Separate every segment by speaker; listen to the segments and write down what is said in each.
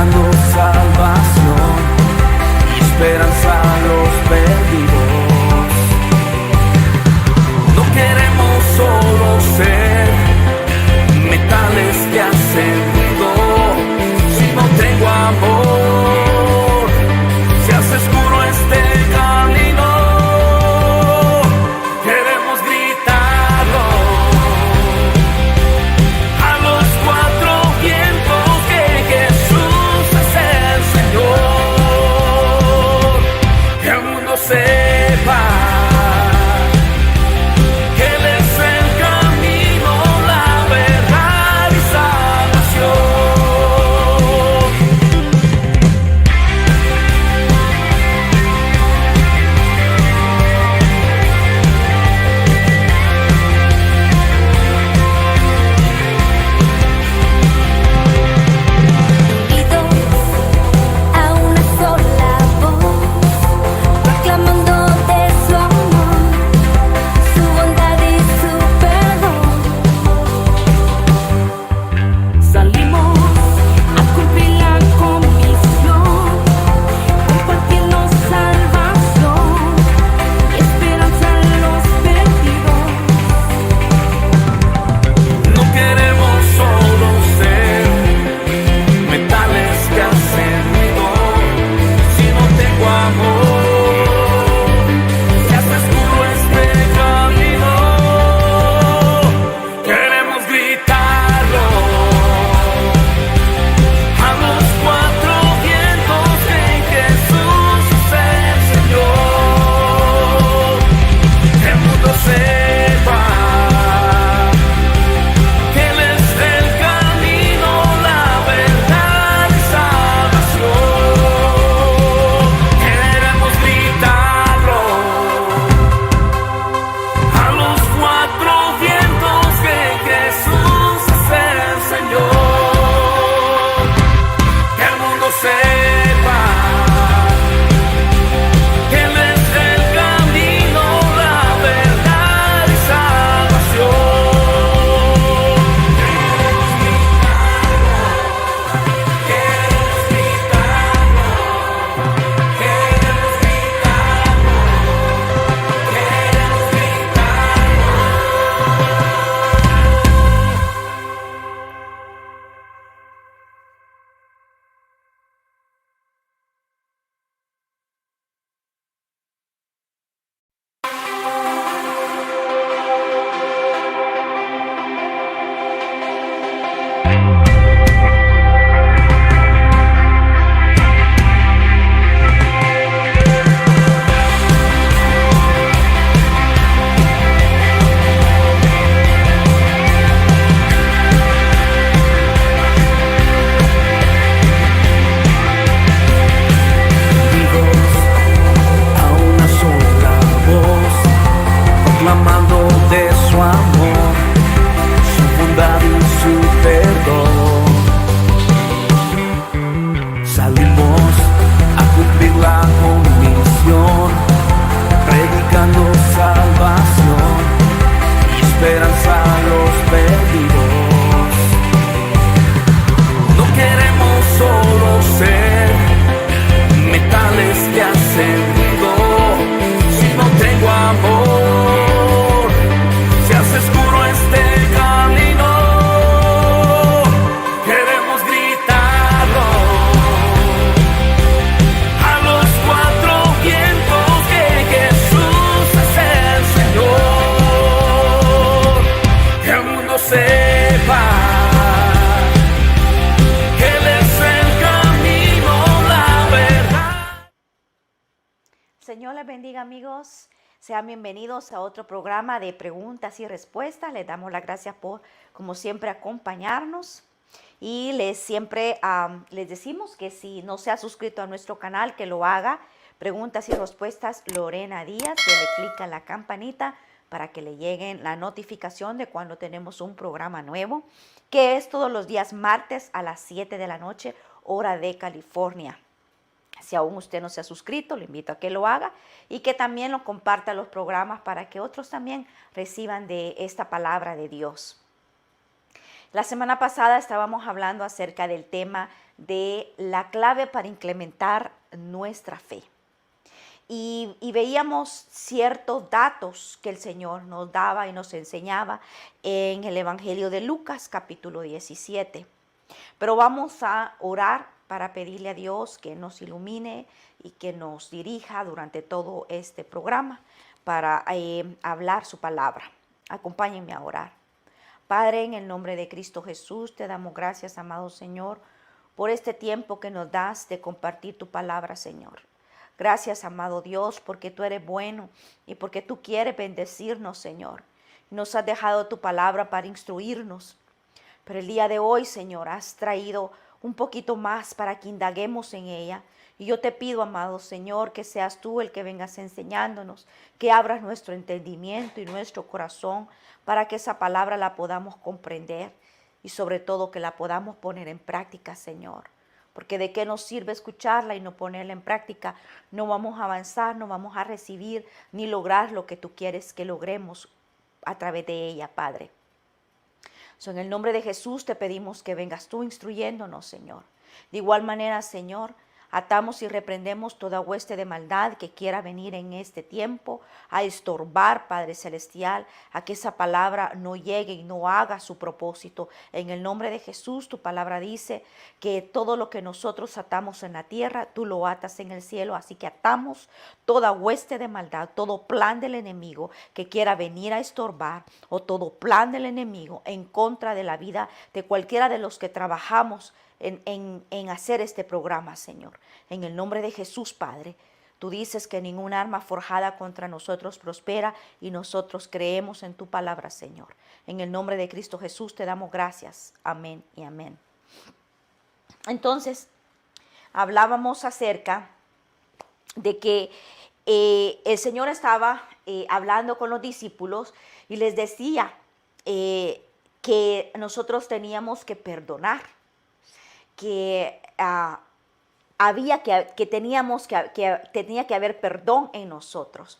Speaker 1: predicando salvación y esperanza a los perdidos. No queremos solo ser metales que hacen ruido. Si no tengo amor, se hace oscuro este camino. Queremos gritarlo a los cuatro vientos, que Jesús es el Señor. Que el mundo sepa que Él es el camino, la verdad y salvación.
Speaker 2: A una sola voz, proclamando de su amor, su bondad y su perdón. Salimos a cumplir la comisión, compartiendo salvación y esperanza a los perdidos.
Speaker 1: No queremos solo ser metales que hacen ruido. Si no tengo amor, se hace oscuro este camino. Queremos gritarlo a los cuatro vientos, que Jesús es el Señor. Que el mundo sepa que Él es el camino, la verdad y salvación. Queremos gritarlo a los cuatro vientos, que Jesús es el Señor. Que el mundo sepa que Él es el camino, la verdad y salvación. A una sola voz, proclamando de su amor, su bondad y su perdón. Salimos a cumplir la comisión, predicando salvación y esperanza a los perdidos. No queremos solo ser metales que hacen ruido. Si no tengo amor, se hace oscuro este camino. Queremos gritarlo a los cuatro vientos, que Jesús es el Señor. Que el mundo sepa que Él es el camino, la verdad.
Speaker 3: Señor les bendiga, amigos. Sean bienvenidos a otro programa de preguntas y respuestas. Les damos las gracias por, como siempre, acompañarnos. Y les decimos que si no se ha suscrito a nuestro canal, que lo haga. Preguntas y respuestas Lorena Díaz. Dele clic a la campanita para que le lleguen la notificación de cuando tenemos un programa nuevo, que es todos los días martes a las 7 de la noche, hora de California. Si aún usted no se ha suscrito, le invito a que lo haga y que también lo comparta los programas para que otros también reciban de esta palabra de Dios. La semana pasada estábamos hablando acerca del tema de la clave para incrementar nuestra fe. Y veíamos ciertos datos que el Señor nos daba y nos enseñaba en el Evangelio de Lucas, capítulo 17. Pero vamos a orar para pedirle a Dios que nos ilumine y que nos dirija durante todo este programa para hablar su palabra. Acompáñenme a orar. Padre, en el nombre de Cristo Jesús, te damos gracias, amado Señor, por este tiempo que nos das de compartir tu palabra, Señor. Gracias, amado Dios, porque tú eres bueno y porque tú quieres bendecirnos, Señor. Nos has dejado tu palabra para instruirnos. Pero el día de hoy, Señor, has traído un poquito más para que indaguemos en ella. Y yo te pido, amado Señor, que seas tú el que vengas enseñándonos, que abras nuestro entendimiento y nuestro corazón para que esa palabra la podamos comprender y sobre todo que la podamos poner en práctica, Señor. Porque de qué nos sirve escucharla y no ponerla en práctica, no vamos a avanzar, no vamos a recibir ni lograr lo que tú quieres que logremos a través de ella, Padre. En el nombre de Jesús te pedimos que vengas tú instruyéndonos, Señor. De igual manera, Señor, atamos y reprendemos toda hueste de maldad que quiera venir en este tiempo a estorbar, Padre Celestial, a que esa palabra no llegue y no haga su propósito. En el nombre de Jesús, tu palabra dice que todo lo que nosotros atamos en la tierra, tú lo atas en el cielo. Así que atamos toda hueste de maldad, todo plan del enemigo que quiera venir a estorbar o todo plan del enemigo en contra de la vida de cualquiera de los que trabajamos en hacer este programa, Señor. En el nombre de Jesús, Padre, tú dices que ningún arma forjada contra nosotros prospera y nosotros creemos en tu palabra, Señor. En el nombre de Cristo Jesús te damos gracias. Amén y amén. Entonces, hablábamos acerca de que el Señor estaba hablando con los discípulos y les decía que nosotros teníamos que perdonar, que tenía que haber perdón en nosotros.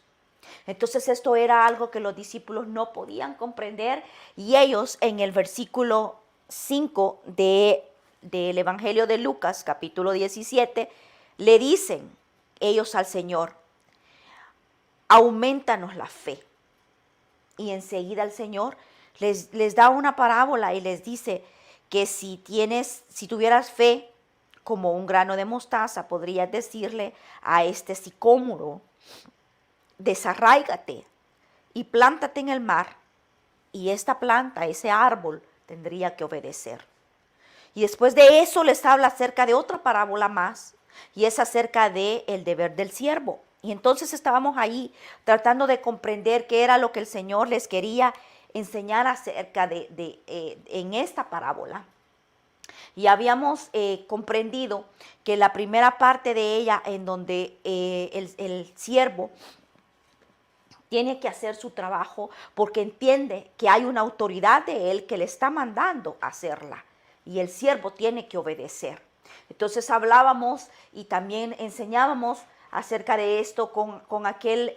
Speaker 3: Entonces esto era algo que los discípulos no podían comprender y ellos en el versículo 5 del Evangelio de Lucas, capítulo 17, le dicen ellos al Señor: aumentanos la fe. Y enseguida el Señor les da una parábola y les dice que si tuvieras fe como un grano de mostaza, podrías decirle a este sicómoro: desarráigate y plántate en el mar, y esta planta, ese árbol, tendría que obedecer. Y después de eso les habla acerca de otra parábola más, y es acerca del deber del siervo. Y entonces estábamos ahí tratando de comprender qué era lo que el Señor les quería enseñar acerca en esta parábola. Y habíamos comprendido que la primera parte de ella, en donde el siervo tiene que hacer su trabajo porque entiende que hay una autoridad de él que le está mandando a hacerla, y el siervo tiene que obedecer. Entonces hablábamos y también enseñábamos acerca de esto con aquel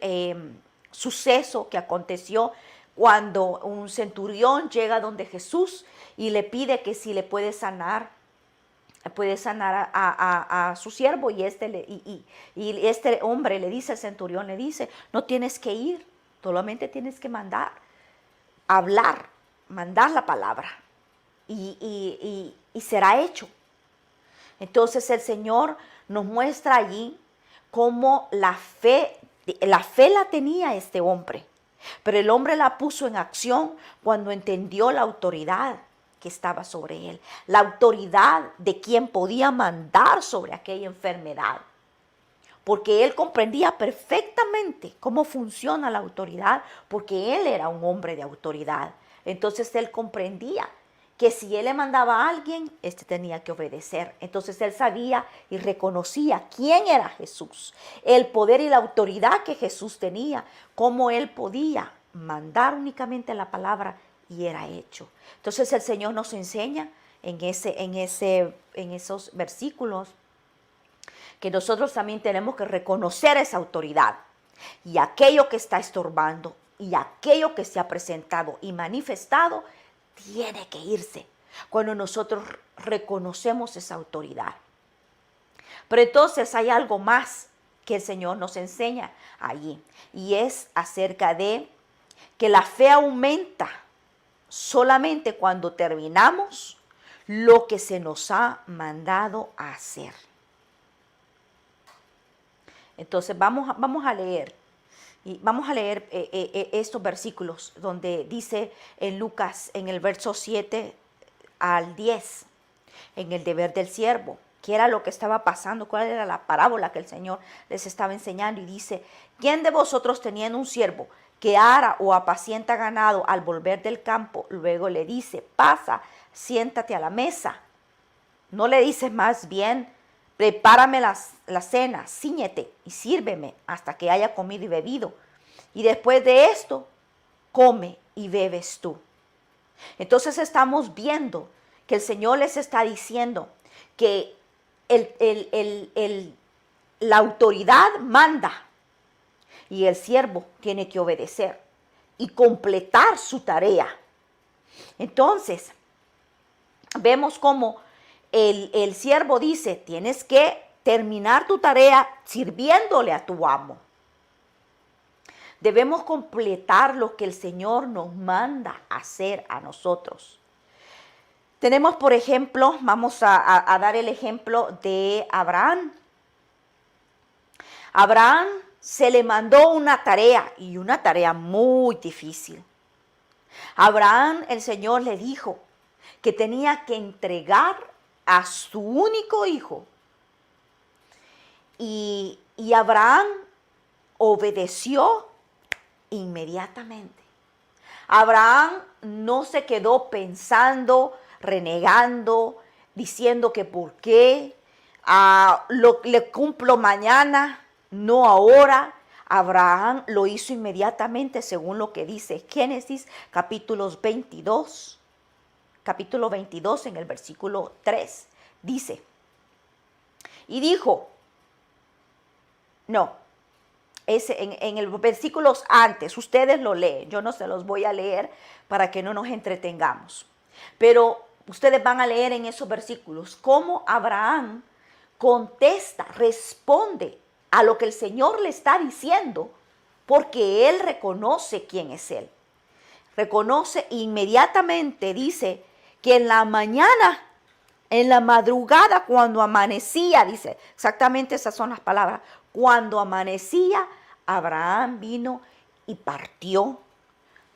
Speaker 3: suceso que aconteció cuando un centurión llega donde Jesús y le pide que si le puede sanar a su siervo, y este hombre le dice al centurión, le dice: no tienes que ir, solamente tienes que mandar la palabra y será hecho. Entonces el Señor nos muestra allí cómo la fe la tenía este hombre, pero el hombre la puso en acción cuando entendió la autoridad que estaba sobre él, la autoridad de quien podía mandar sobre aquella enfermedad, porque él comprendía perfectamente cómo funciona la autoridad, porque él era un hombre de autoridad. Entonces él comprendía que si él le mandaba a alguien, tenía que obedecer. Entonces él sabía y reconocía quién era Jesús, el poder y la autoridad que Jesús tenía, cómo él podía mandar únicamente la palabra y era hecho. Entonces el Señor nos enseña en esos versículos que nosotros también tenemos que reconocer esa autoridad y aquello que está estorbando y aquello que se ha presentado y manifestado tiene que irse, cuando nosotros reconocemos esa autoridad. Pero entonces hay algo más que el Señor nos enseña allí, y es acerca de que la fe aumenta solamente cuando terminamos lo que se nos ha mandado a hacer. Entonces vamos a leer, y vamos a leer estos versículos donde dice en Lucas, en el verso 7 al 10, en el deber del siervo, qué era lo que estaba pasando, cuál era la parábola que el Señor les estaba enseñando. Y dice: ¿quién de vosotros, teniendo un siervo que ara o apacienta ganado, al volver del campo, luego le dice: pasa, siéntate a la mesa? ¿No le dice más bien: prepárame la cena, cíñete y sírveme hasta que haya comido y bebido, y después de esto come y bebes tú? Entonces estamos viendo que el Señor les está diciendo que la autoridad manda y el siervo tiene que obedecer y completar su tarea. Entonces, vemos cómo el siervo dice: tienes que terminar tu tarea sirviéndole a tu amo. Debemos completar lo que el Señor nos manda hacer a nosotros. Tenemos, por ejemplo, vamos a dar el ejemplo de Abraham. Abraham se le mandó una tarea, y una tarea muy difícil. Abraham, el Señor le dijo que tenía que entregar a su único hijo. Y Abraham obedeció inmediatamente. Abraham no se quedó pensando, renegando, diciendo que por qué, le cumplo mañana, no ahora. Abraham lo hizo inmediatamente, según lo que dice Génesis capítulo 22 en el versículo 3. Dice: y dijo, no, en el versículos antes, ustedes lo leen, yo no se los voy a leer para que no nos entretengamos, pero ustedes van a leer en esos versículos cómo Abraham contesta, responde a lo que el Señor le está diciendo, porque él reconoce quién es él. Reconoce inmediatamente, dice que en la mañana, en la madrugada, cuando amanecía, dice, exactamente esas son las palabras, cuando amanecía, Abraham vino y partió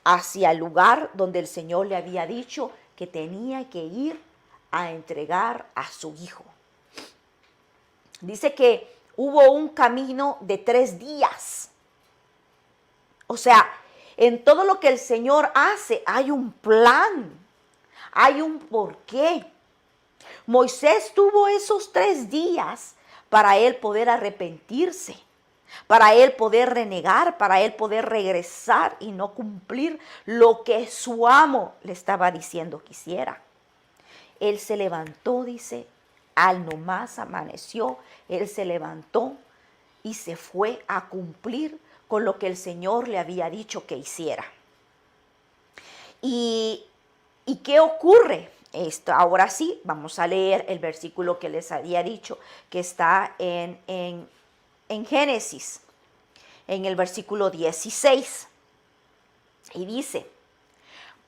Speaker 3: hacia el lugar donde el Señor le había dicho que tenía que ir a entregar a su hijo. Dice que hubo un camino de 3 días. O sea, en todo lo que el Señor hace hay un plan, hay un porqué. Moisés tuvo esos 3 días para él poder arrepentirse, para él poder renegar, para él poder regresar y no cumplir lo que su amo le estaba diciendo que hiciera. Él se levantó, dice, al nomás amaneció, él se levantó y se fue a cumplir con lo que el Señor le había dicho que hiciera. ¿Y qué ocurre? Ahora sí, vamos a leer el versículo que les había dicho, que está en Génesis, en el versículo 16. Y dice: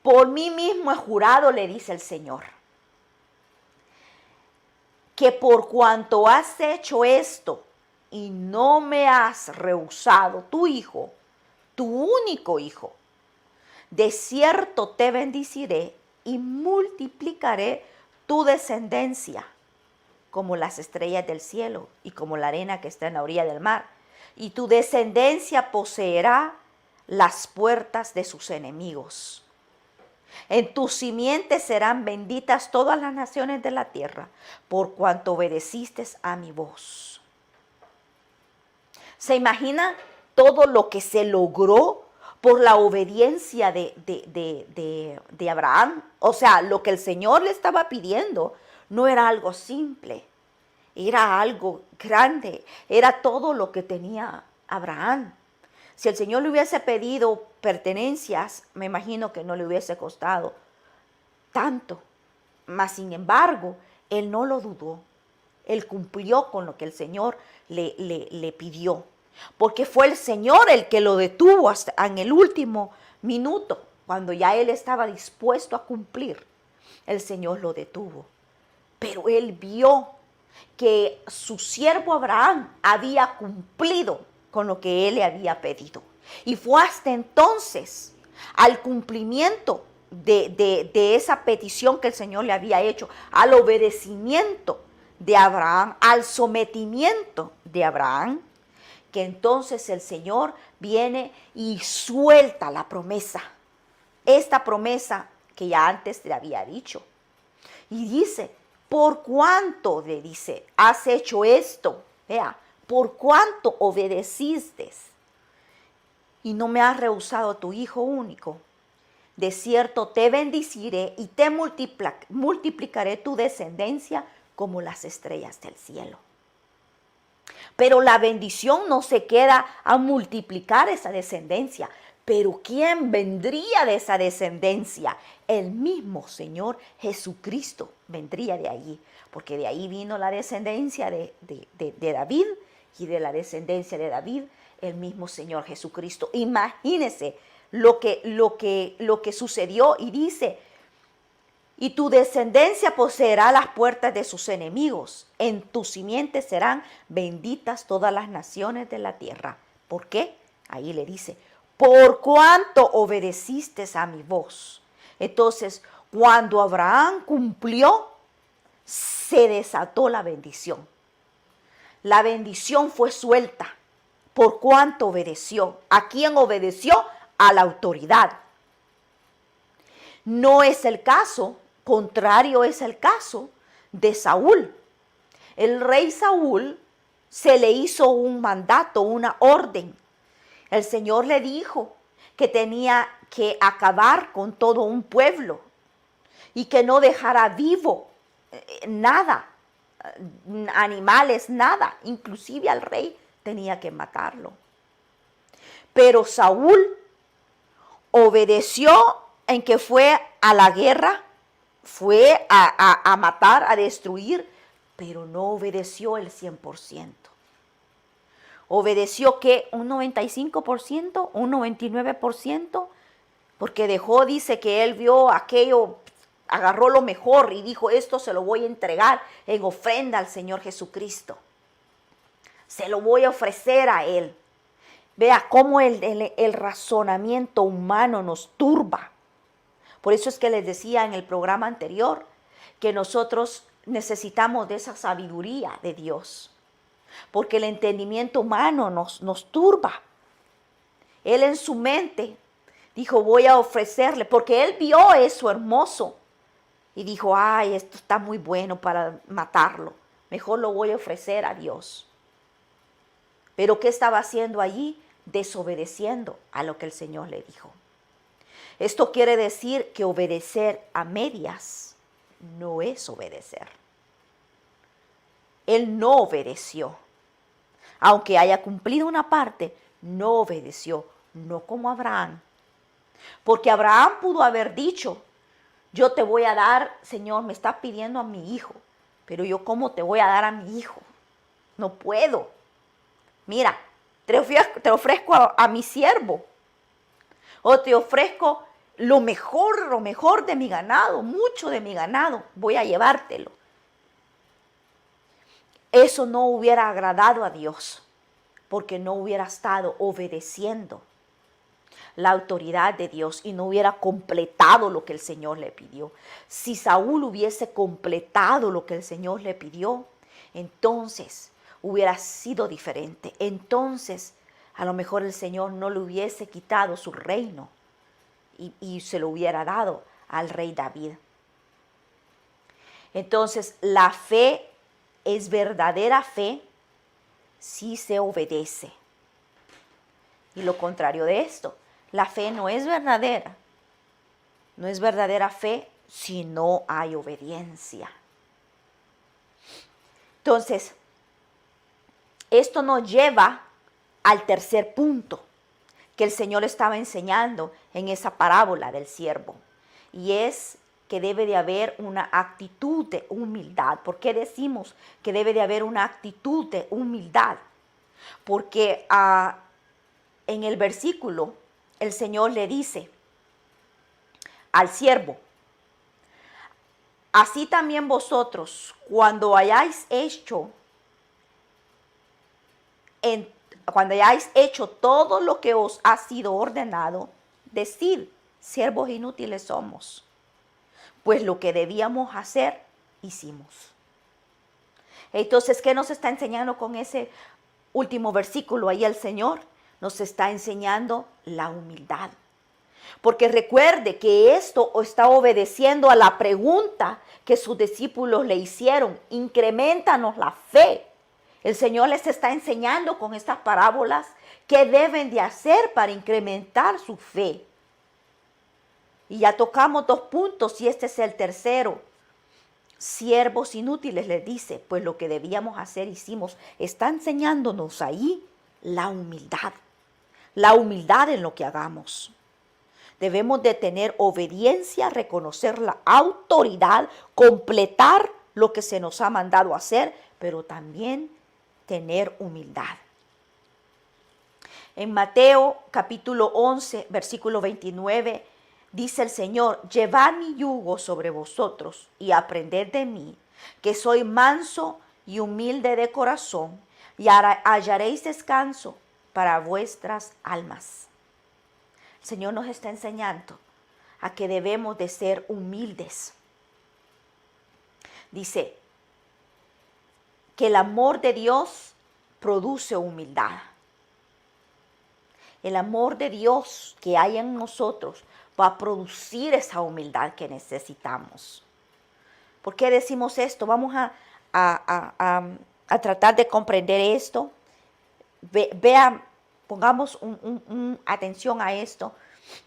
Speaker 3: por mí mismo he jurado, le dice el Señor, que por cuanto has hecho esto y no me has rehusado tu hijo, tu único hijo, de cierto te bendeciré y multiplicaré tu descendencia como las estrellas del cielo y como la arena que está en la orilla del mar. Y tu descendencia poseerá las puertas de sus enemigos. En tu simiente serán benditas todas las naciones de la tierra, por cuanto obedeciste a mi voz. ¿Se imagina todo lo que se logró por la obediencia de Abraham? O sea, lo que el Señor le estaba pidiendo no era algo simple, era algo grande, era todo lo que tenía Abraham. Si el Señor le hubiese pedido pertenencias, me imagino que no le hubiese costado tanto. Mas sin embargo, él no lo dudó. Él cumplió con lo que el Señor le pidió. Porque fue el Señor el que lo detuvo hasta en el último minuto. Cuando ya él estaba dispuesto a cumplir, el Señor lo detuvo. Pero él vio que su siervo Abraham había cumplido con lo que él le había pedido. Y fue hasta entonces, al cumplimiento de esa petición que el Señor le había hecho, al obedecimiento de Abraham, al sometimiento de Abraham, que entonces el Señor viene y suelta la promesa. Esta promesa que ya antes le había dicho. Y dice, por cuánto, le dice, has hecho esto, vea, por cuánto obedeciste y no me has rehusado a tu hijo único. De cierto te bendeciré y te multiplicaré tu descendencia como las estrellas del cielo. Pero la bendición no se queda a multiplicar esa descendencia. Pero ¿quién vendría de esa descendencia? El mismo Señor Jesucristo vendría de allí. Porque de ahí vino la descendencia de David, y de la descendencia de David, el mismo Señor Jesucristo. Imagínense lo que sucedió, y dice, y tu descendencia poseerá las puertas de sus enemigos. En tu simiente serán benditas todas las naciones de la tierra. ¿Por qué? Ahí le dice, por cuanto obedeciste a mi voz. Entonces, cuando Abraham cumplió, se desató la bendición. La bendición fue suelta por cuanto obedeció. ¿A quién obedeció? A la autoridad. No es el caso, contrario es el caso de Saúl. El rey Saúl se le hizo un mandato, una orden. El Señor le dijo que tenía que acabar con todo un pueblo y que no dejara vivo nada, animales, nada. Inclusive al rey tenía que matarlo. Pero Saúl obedeció en que fue a la guerra, fue a matar, a destruir, pero no obedeció el 100%. Obedeció que un 95%, un 99%, porque dejó, dice que él vio aquello, agarró lo mejor y dijo, esto se lo voy a entregar en ofrenda al Señor Jesucristo. Se lo voy a ofrecer a Él. Vea cómo el razonamiento humano nos turba. Por eso es que les decía en el programa anterior que nosotros necesitamos de esa sabiduría de Dios. Porque el entendimiento humano nos turba. Él en su mente dijo, voy a ofrecerle, porque él vio eso hermoso. Y dijo, ay, esto está muy bueno para matarlo. Mejor lo voy a ofrecer a Dios. Pero ¿qué estaba haciendo allí? Desobedeciendo a lo que el Señor le dijo. Esto quiere decir que obedecer a medias no es obedecer. Él no obedeció. Aunque haya cumplido una parte, no obedeció, no como Abraham. Porque Abraham pudo haber dicho, yo te voy a dar, Señor, me está pidiendo a mi hijo, pero yo ¿cómo te voy a dar a mi hijo? No puedo. Mira, te ofrezco a mi siervo, o te ofrezco lo mejor de mi ganado, mucho de mi ganado, voy a llevártelo. Eso no hubiera agradado a Dios, porque no hubiera estado obedeciendo la autoridad de Dios y no hubiera completado lo que el Señor le pidió. Si Saúl hubiese completado lo que el Señor le pidió, entonces hubiera sido diferente. Entonces, a lo mejor el Señor no le hubiese quitado su reino y se lo hubiera dado al rey David. Entonces, la fe es verdadera fe si se obedece. Y lo contrario de esto, la fe no es verdadera. No es verdadera fe si no hay obediencia. Entonces, esto nos lleva al tercer punto que el Señor estaba enseñando en esa parábola del siervo. Y es que debe de haber una actitud de humildad. ¿Por qué decimos que debe de haber una actitud de humildad? Porque en el versículo el Señor le dice al siervo: así también vosotros, cuando hayáis hecho todo lo que os ha sido ordenado, decid: siervos inútiles somos, pues lo que debíamos hacer, hicimos. Entonces, ¿qué nos está enseñando con ese último versículo ahí el Señor? Nos está enseñando la humildad. Porque recuerde que esto está obedeciendo a la pregunta que sus discípulos le hicieron: increméntanos la fe. El Señor les está enseñando con estas parábolas qué deben de hacer para incrementar su fe. Y ya tocamos 2 puntos y este es el tercero. Siervos inútiles, les dice, pues lo que debíamos hacer, hicimos. Está enseñándonos ahí la humildad. La humildad en lo que hagamos. Debemos de tener obediencia, reconocer la autoridad, completar lo que se nos ha mandado hacer, pero también tener humildad. En Mateo capítulo 11, versículo 29, dice el Señor: llevad mi yugo sobre vosotros y aprended de mí, que soy manso y humilde de corazón, y hallaréis descanso para vuestras almas. El Señor nos está enseñando a que debemos de ser humildes. Dice que el amor de Dios produce humildad. El amor de Dios que hay en nosotros va a producir esa humildad que necesitamos. ¿Por qué decimos esto? Vamos a tratar de comprender esto. Vean, pongamos atención a esto.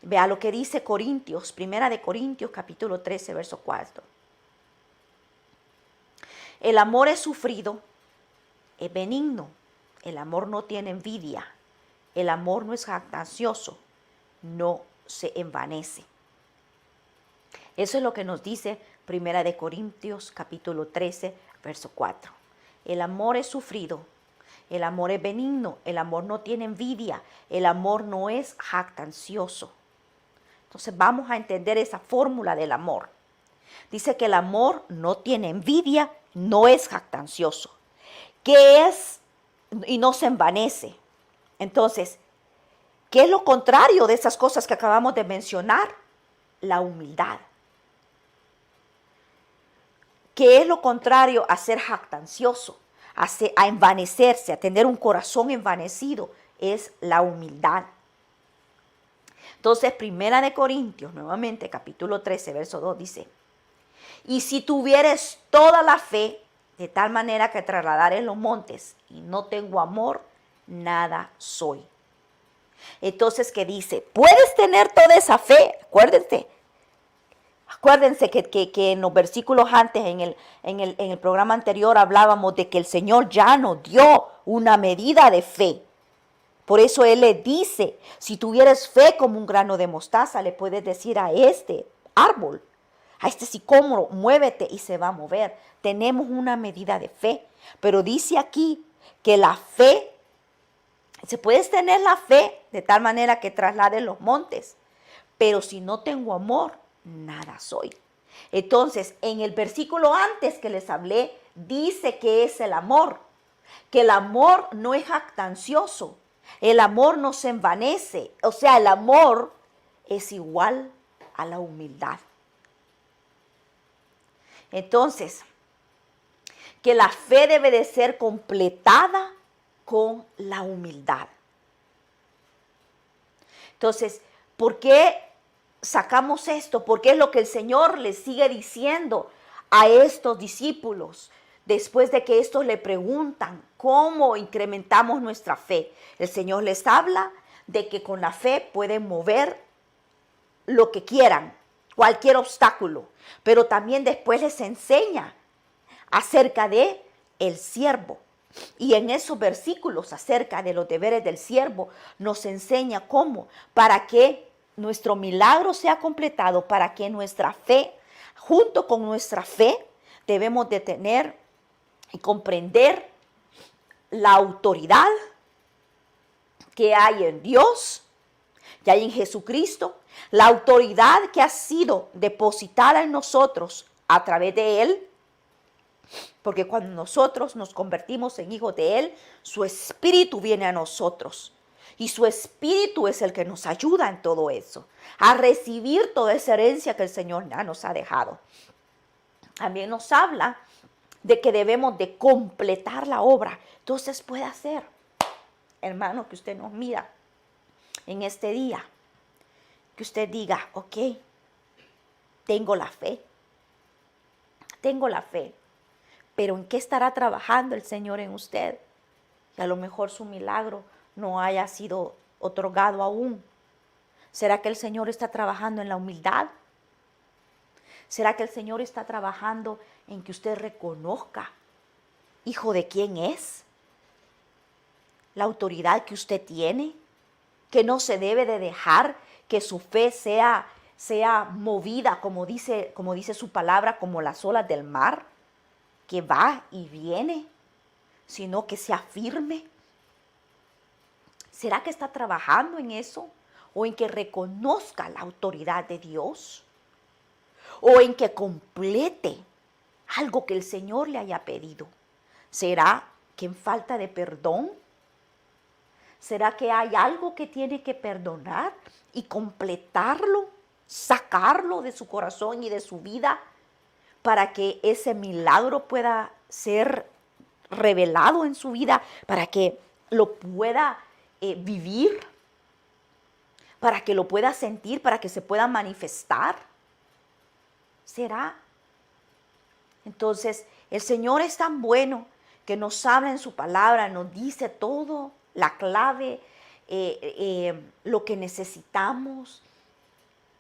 Speaker 3: Vea lo que dice Corintios, 1 Corintios capítulo 13, verso 4. El amor es sufrido, es benigno. El amor no tiene envidia. El amor no es jactancioso, no se envanece. Eso es lo que nos dice 1 Corintios capítulo 13, verso 4. El amor es sufrido, el amor es benigno, el amor no tiene envidia, el amor no es jactancioso. Entonces vamos a entender esa fórmula del amor. Dice que el amor no tiene envidia, no es jactancioso. ¿Qué es? Y no se envanece. Entonces, ¿qué es lo contrario de esas cosas que acabamos de mencionar? La humildad. ¿Qué es lo contrario a ser jactancioso, a envanecerse, a tener un corazón envanecido? Es la humildad. Entonces, 1 Corintios, nuevamente, capítulo 13, verso 2, dice: y si tuvieres toda la fe, de tal manera que trasladares los montes, y no tengo amor, nada soy. Entonces, ¿qué dice? Puedes tener toda esa fe. Acuérdense que en los versículos antes, en el programa anterior, hablábamos de que el Señor ya nos dio una medida de fe. Por eso Él le dice: si tuvieres fe como un grano de mostaza, le puedes decir a este árbol, a este sicómoro, muévete, y se va a mover. Tenemos una medida de fe. Pero dice aquí que la fe, se puede tener la fe de tal manera que traslade los montes, pero si no tengo amor, nada soy. Entonces, en el versículo antes que les hablé, dice que es el amor, que el amor no es jactancioso, el amor no se envanece, o sea, el amor es igual a la humildad. Entonces, que la fe debe de ser completada con la humildad. Entonces, ¿por qué sacamos esto? Porque es lo que el Señor le sigue diciendo a estos discípulos después de que estos le preguntan cómo incrementamos nuestra fe. El Señor les habla de que con la fe pueden mover lo que quieran, cualquier obstáculo, pero también después les enseña acerca de el siervo. Y en esos versículos acerca de los deberes del siervo nos enseña cómo, para que nuestro milagro sea completado, para que nuestra fe junto con nuestra fe, debemos de tener y comprender la autoridad que hay en Dios, que hay en Jesucristo, la autoridad que ha sido depositada en nosotros a través de Él, porque cuando nosotros nos convertimos en hijos de Él, su Espíritu viene a nosotros. Y su Espíritu es el que nos ayuda en todo eso, a recibir toda esa herencia que el Señor ya nos ha dejado. También nos habla de que debemos de completar la obra. Entonces puede hacer, hermano, que usted nos mira en este día, que usted diga, ok, tengo la fe, pero ¿en qué estará trabajando el Señor en usted? Que a lo mejor su milagro no haya sido otorgado aún. ¿Será que el Señor está trabajando en la humildad? ¿Será que el Señor está trabajando en que usted reconozca, hijo de quién es? La autoridad que usted tiene, que no se debe de dejar que su fe sea movida, como dice su palabra, como las olas del mar, que va y viene, sino que sea firme. ¿Será que está trabajando en eso? ¿O en que reconozca la autoridad de Dios? ¿O en que complete algo que el Señor le haya pedido? ¿Será que en falta de perdón? ¿Será que hay algo que tiene que perdonar y completarlo, sacarlo de su corazón y de su vida para que ese milagro pueda ser revelado en su vida, para que lo pueda vivir, para que lo pueda sentir, para que se pueda manifestar? ¿Será? Entonces, el Señor es tan bueno que nos habla en su palabra, nos dice todo, la clave, lo que necesitamos.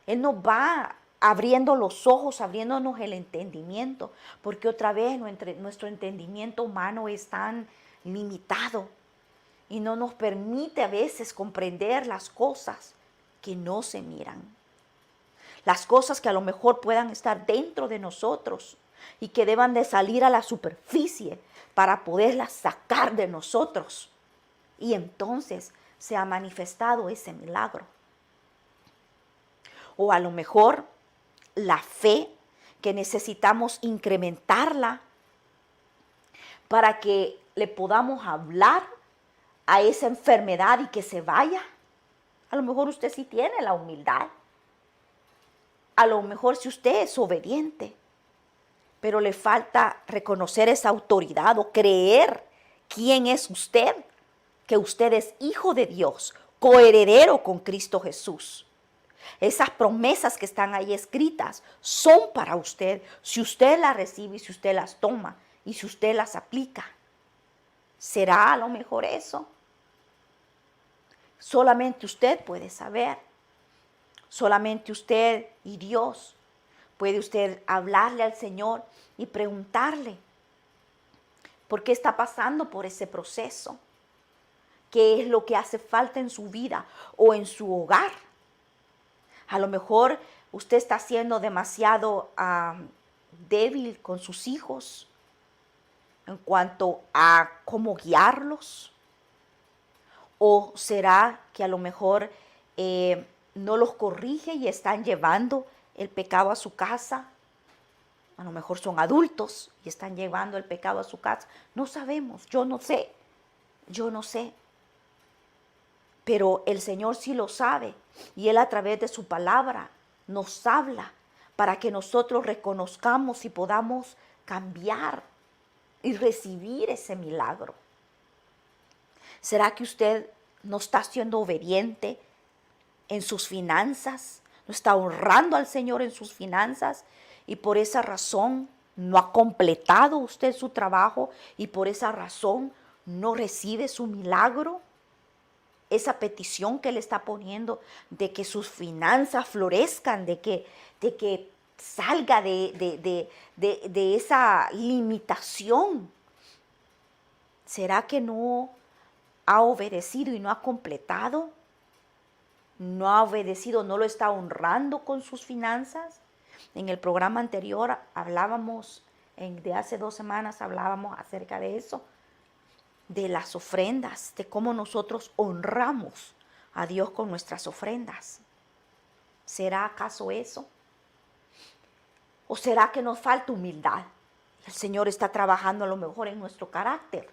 Speaker 3: Él nos va abriendo los ojos, abriéndonos el entendimiento, porque otra vez nuestro entendimiento humano es tan limitado y no nos permite a veces comprender las cosas que no se miran. Las cosas que a lo mejor puedan estar dentro de nosotros y que deban de salir a la superficie para poderlas sacar de nosotros. Y entonces se ha manifestado ese milagro. O a lo mejor la fe que necesitamos incrementarla para que le podamos hablar a esa enfermedad y que se vaya. A lo mejor usted sí tiene la humildad. A lo mejor si usted es obediente, pero le falta reconocer esa autoridad o creer quién es usted, que usted es hijo de Dios, coheredero con Cristo Jesús. Esas promesas que están ahí escritas son para usted, si usted las recibe, si usted las toma y si usted las aplica. ¿Será a lo mejor eso? Solamente usted puede saber. Solamente usted y Dios. Puede usted hablarle al Señor y preguntarle por qué está pasando por ese proceso. ¿Qué es lo que hace falta en su vida o en su hogar? A lo mejor usted está siendo demasiado débil con sus hijos en cuanto a cómo guiarlos. ¿O será que a lo mejor no los corrige y están llevando el pecado a su casa? A lo mejor son adultos y están llevando el pecado a su casa. No sabemos, yo no sé. Pero el Señor sí lo sabe y Él a través de su palabra nos habla para que nosotros reconozcamos y podamos cambiar y recibir ese milagro. ¿Será que usted no está siendo obediente en sus finanzas? ¿No está honrando al Señor en sus finanzas? Y por esa razón no ha completado usted su trabajo y por esa razón no recibe su milagro. Esa petición que le está poniendo de que sus finanzas florezcan, de que salga de esa limitación. ¿Será que no ha obedecido y no ha completado? ¿No ha obedecido, no lo está honrando con sus finanzas? En el programa anterior hablábamos, de hace 2 semanas hablábamos acerca de eso, de las ofrendas, de cómo nosotros honramos a Dios con nuestras ofrendas. ¿Será acaso eso? ¿O será que nos falta humildad? El Señor está trabajando a lo mejor en nuestro carácter.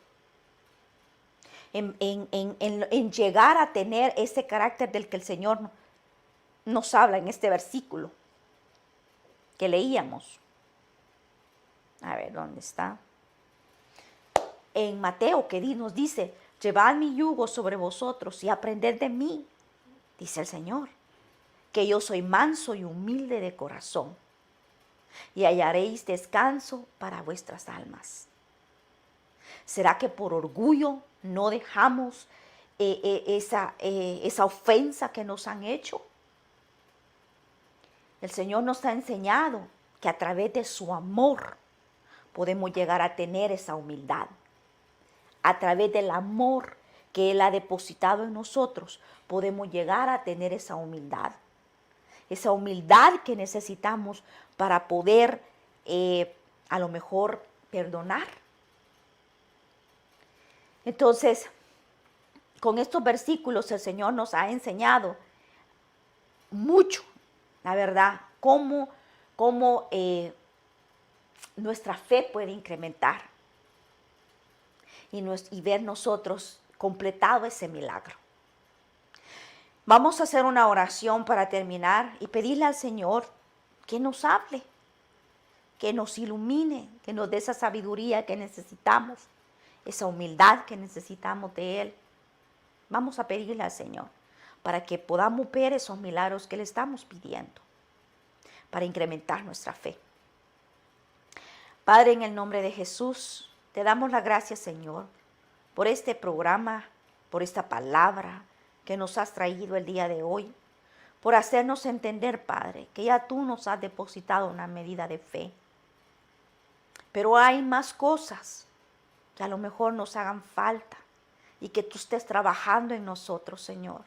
Speaker 3: En llegar a tener ese carácter del que el Señor nos habla en este versículo que leíamos. A ver, ¿dónde está? En Mateo, que nos dice, llevad mi yugo sobre vosotros y aprended de mí, dice el Señor, que yo soy manso y humilde de corazón, y hallaréis descanso para vuestras almas. ¿Será que por orgullo no dejamos esa ofensa que nos han hecho? El Señor nos ha enseñado que a través de su amor podemos llegar a tener esa humildad. A través del amor que Él ha depositado en nosotros, podemos llegar a tener esa humildad. Esa humildad que necesitamos para poder a lo mejor perdonar. Entonces, con estos versículos el Señor nos ha enseñado mucho, la verdad, cómo nuestra fe puede incrementar y ver nosotros completado ese milagro. Vamos a hacer una oración para terminar y pedirle al Señor que nos hable, que nos ilumine, que nos dé esa sabiduría que necesitamos, esa humildad que necesitamos de Él. Vamos a pedirle al Señor para que podamos ver esos milagros que le estamos pidiendo, para incrementar nuestra fe. Padre, en el nombre de Jesús, te damos las gracias, Señor, por este programa, por esta palabra que nos has traído el día de hoy, por hacernos entender, Padre, que ya tú nos has depositado una medida de fe. Pero hay más cosas que a lo mejor nos hagan falta y que tú estés trabajando en nosotros, Señor.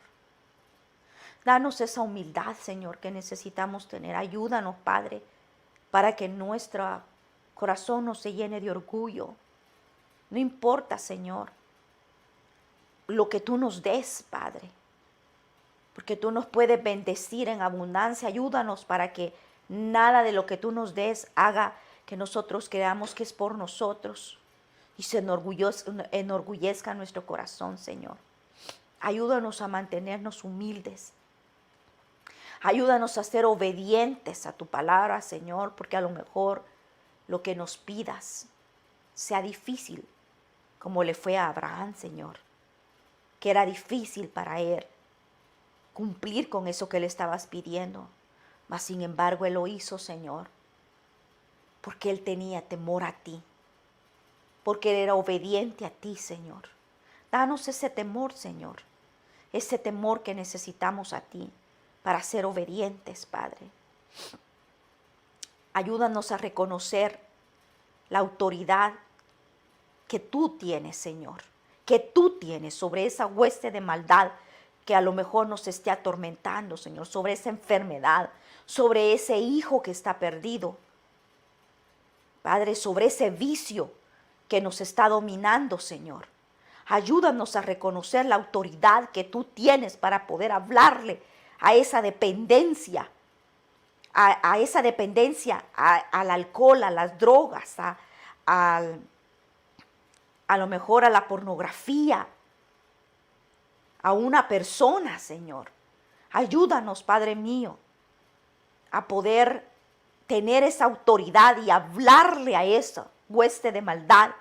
Speaker 3: Danos esa humildad, Señor, que necesitamos tener. Ayúdanos, Padre, para que nuestro corazón no se llene de orgullo. No importa, Señor, lo que tú nos des, Padre, porque tú nos puedes bendecir en abundancia. Ayúdanos para que nada de lo que tú nos des haga que nosotros creamos que es por nosotros y se enorgullezca nuestro corazón, Señor. Ayúdanos a mantenernos humildes. Ayúdanos a ser obedientes a tu palabra, Señor, porque a lo mejor lo que nos pidas sea difícil, como le fue a Abraham, Señor, que era difícil para él cumplir con eso que le estabas pidiendo. Mas sin embargo, él lo hizo, Señor, porque él tenía temor a ti, porque él era obediente a ti, Señor. Danos ese temor, Señor, ese temor que necesitamos a ti para ser obedientes, Padre. Ayúdanos a reconocer la autoridad que tú tienes, Señor, que tú tienes sobre esa hueste de maldad que a lo mejor nos esté atormentando, Señor, sobre esa enfermedad, sobre ese hijo que está perdido, Padre, sobre ese vicio que nos está dominando, Señor. Ayúdanos a reconocer la autoridad que tú tienes para poder hablarle a esa dependencia, a esa dependencia al alcohol, a las drogas, a lo mejor a la pornografía, a una persona, Señor. Ayúdanos, Padre mío, a poder tener esa autoridad y hablarle a esa hueste de maldad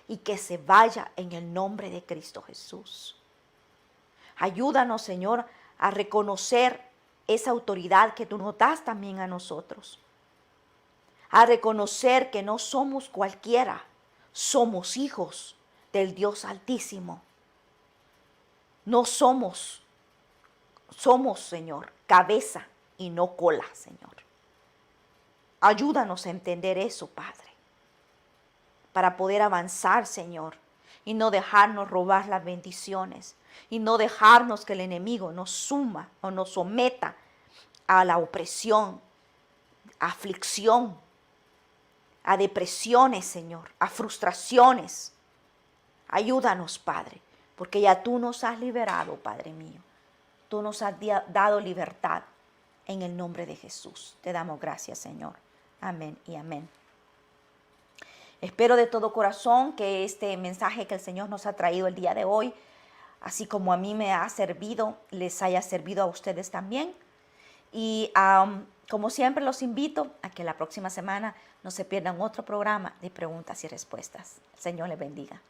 Speaker 3: y que se vaya en el nombre de Cristo Jesús. Ayúdanos, Señor, a reconocer esa autoridad que tú nos das también a nosotros. A reconocer que no somos cualquiera, somos hijos del Dios Altísimo. No somos, Señor, cabeza y no cola, Señor. Ayúdanos a entender eso, Padre, para poder avanzar, Señor, y no dejarnos robar las bendiciones, y no dejarnos que el enemigo nos suma o nos someta a la opresión, a aflicción, a depresiones, Señor, a frustraciones. Ayúdanos, Padre, porque ya tú nos has liberado, Padre mío. Tú nos has dado libertad en el nombre de Jesús. Te damos gracias, Señor. Amén y amén. Espero de todo corazón que este mensaje que el Señor nos ha traído el día de hoy, así como a mí me ha servido, les haya servido a ustedes también. Y como siempre los invito a que la próxima semana no se pierdan otro programa de preguntas y respuestas. El Señor les bendiga.